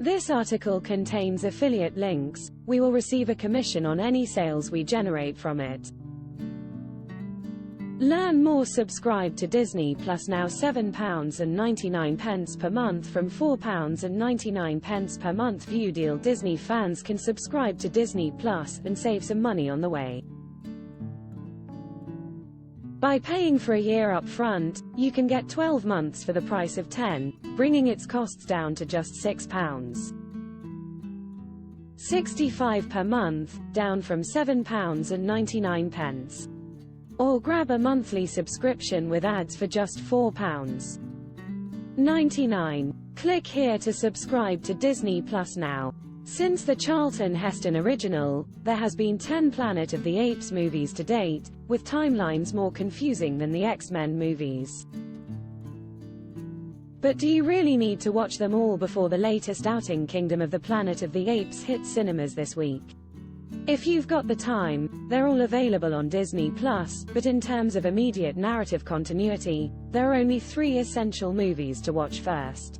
This article contains affiliate links. We will receive a commission on any sales we generate from it. Learn more. Subscribe to Disney Plus now. £7.99 per month from £4.99 per month. View deal. Disney fans can subscribe to Disney Plus and save some money on the way. By paying for a year up front, you can get 12 months for the price of 10, bringing its costs down to just £6.65 per month, down from £7.99. Or grab a monthly subscription with ads for just £4.99. Click here to subscribe to Disney Plus now. Since the Charlton Heston original, there has been 10 Planet of the Apes movies to date, with timelines more confusing than the X-Men movies. But do you really need to watch them all before the latest outing Kingdom of the Planet of the Apes hits cinemas this week? If you've got the time, they're all available on Disney Plus, but in terms of immediate narrative continuity, there are only 3 essential movies to watch first.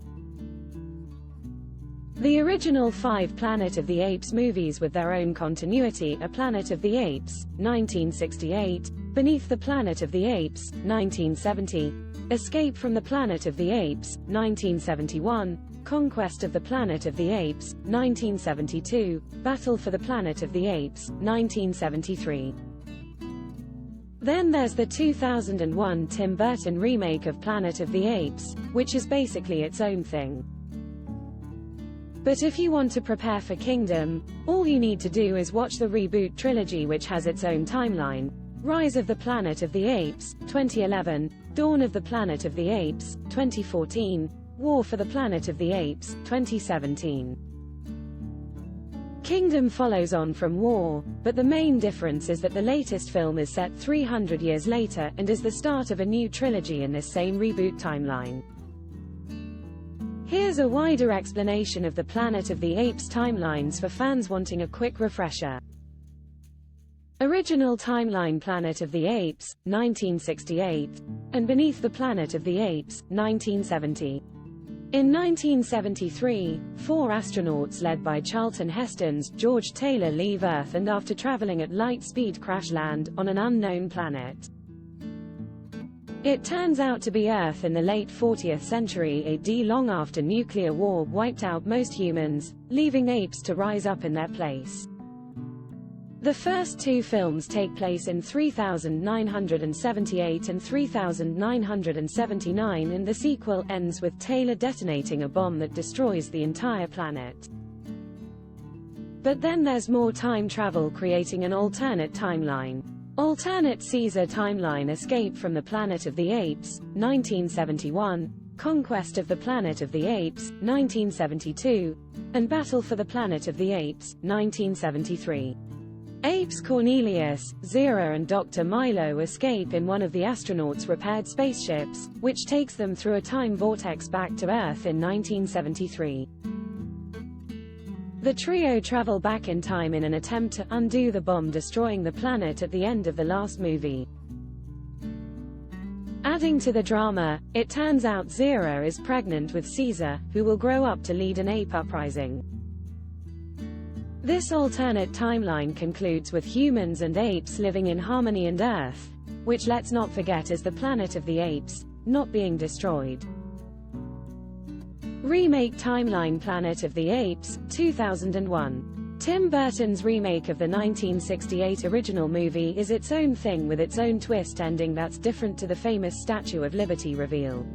The original 5 Planet of the Apes movies with their own continuity are Planet of the Apes, 1968, Beneath the Planet of the Apes, 1970, Escape from the Planet of the Apes, 1971, Conquest of the Planet of the Apes, 1972, Battle for the Planet of the Apes, 1973. Then there's the 2001 Tim Burton remake of Planet of the Apes, which is basically its own thing. But if you want to prepare for Kingdom, all you need to do is watch the reboot trilogy, which has its own timeline: Rise of the Planet of the Apes, 2011, Dawn of the Planet of the Apes, 2014, War for the Planet of the Apes, 2017. Kingdom follows on from War, but the main difference is that the latest film is set 300 years later, and is the start of a new trilogy in this same reboot timeline. Here's a wider explanation of the Planet of the Apes timelines for fans wanting a quick refresher. Original timeline: Planet of the Apes, 1968, and Beneath the Planet of the Apes, 1970. In 1973, 4 astronauts led by Charlton Heston's George Taylor leave Earth and after traveling at light speed crash land on an unknown planet. It turns out to be Earth in the late 40th century AD, long after nuclear war wiped out most humans, leaving apes to rise up in their place. The first 2 films take place in 3978 and 3979, and the sequel ends with Taylor detonating a bomb that destroys the entire planet. But then there's more time travel, creating an alternate timeline. Alternate Caesar timeline: Escape from the Planet of the Apes, 1971, Conquest of the Planet of the Apes, 1972, and Battle for the Planet of the Apes, 1973. Apes Cornelius, Zira and Dr. Milo escape in one of the astronauts' repaired spaceships, which takes them through a time vortex back to Earth in 1973. The trio travel back in time in an attempt to undo the bomb destroying the planet at the end of the last movie. Adding to the drama, it turns out Zira is pregnant with Caesar, who will grow up to lead an ape uprising. This alternate timeline concludes with humans and apes living in harmony, and Earth, which let's not forget is the Planet of the Apes, not being destroyed. Remake timeline: Planet of the Apes, 2001. Tim Burton's remake of the 1968 original movie is its own thing with its own twist ending that's different to the famous Statue of Liberty reveal.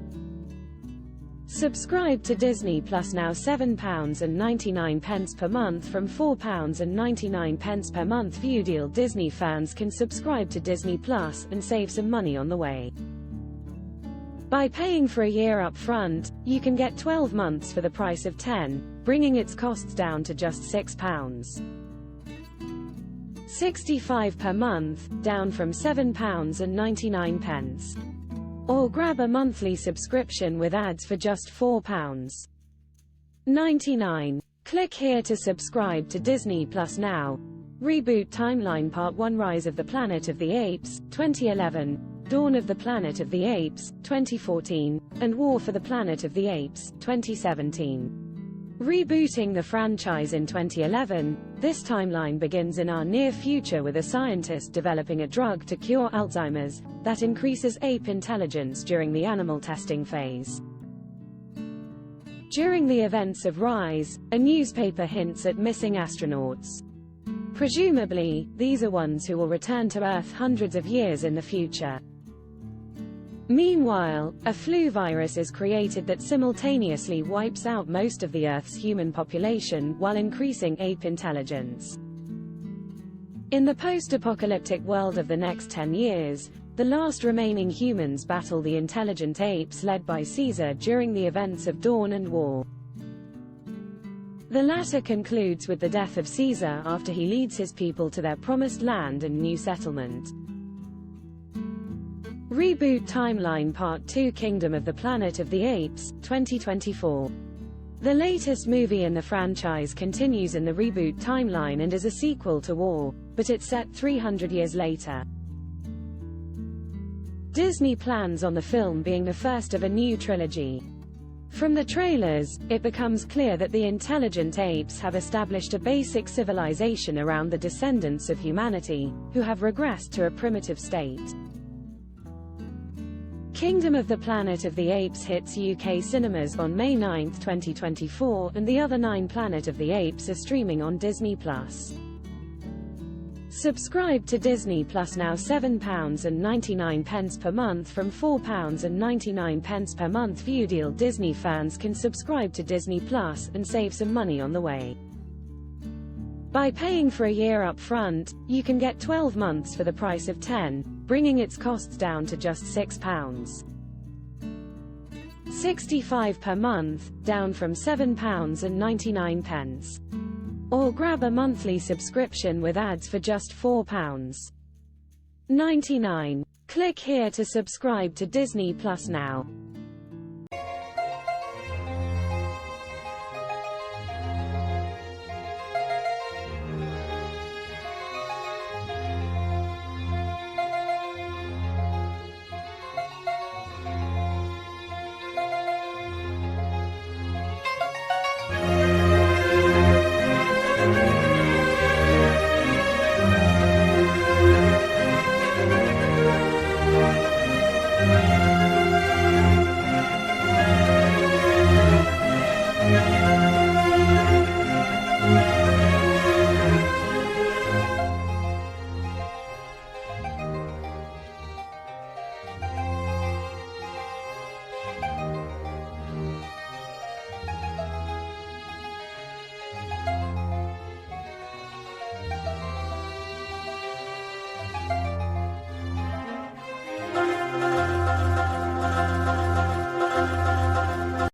Subscribe to Disney Plus now. £7.99 per month from £4.99 per month. View deal. Disney fans can subscribe to Disney Plus and save some money on the way. By paying for a year up front, you can get 12 months for the price of 10, bringing its costs down to just £6.65 per month, down from £7.99. Or grab a monthly subscription with ads for just £4.99. Click here to subscribe to Disney Plus now. Reboot timeline: Part 1, Rise of the Planet of the Apes, 2011, Dawn of the Planet of the Apes, 2014, and War for the Planet of the Apes, 2017. Rebooting the franchise in 2011, this timeline begins in our near future with a scientist developing a drug to cure Alzheimer's that increases ape intelligence during the animal testing phase. During the events of Rise, a newspaper hints at missing astronauts. Presumably, these are ones who will return to Earth hundreds of years in the future. Meanwhile, a flu virus is created that simultaneously wipes out most of the Earth's human population while increasing ape intelligence. In the post-apocalyptic world of the next 10 years, the last remaining humans battle the intelligent apes led by Caesar during the events of Dawn and War. The latter concludes with the death of Caesar after he leads his people to their promised land and new settlement. Reboot Timeline Part 2 Kingdom of the Planet of the Apes, 2024. The latest movie in the franchise continues in the reboot timeline and is a sequel to War, but it's set 300 years later. Disney plans on the film being the first of a new trilogy. From the trailers, it becomes clear that the intelligent apes have established a basic civilization around the descendants of humanity, who have regressed to a primitive state. Kingdom of the Planet of the Apes hits UK cinemas on May 9, 2024, and the other 9 Planet of the Apes are streaming on Disney+. Subscribe to Disney Plus now £7.99 per month from £4.99 per month. View deal. Disney fans can subscribe to Disney Plus and save some money on the way. By paying for a year up front, you can get 12 months for the price of 10, bringing its costs down to just £6.65 per month, down from £7.99. Or grab a monthly subscription with ads for just £4.99. Click here to subscribe to Disney Plus now.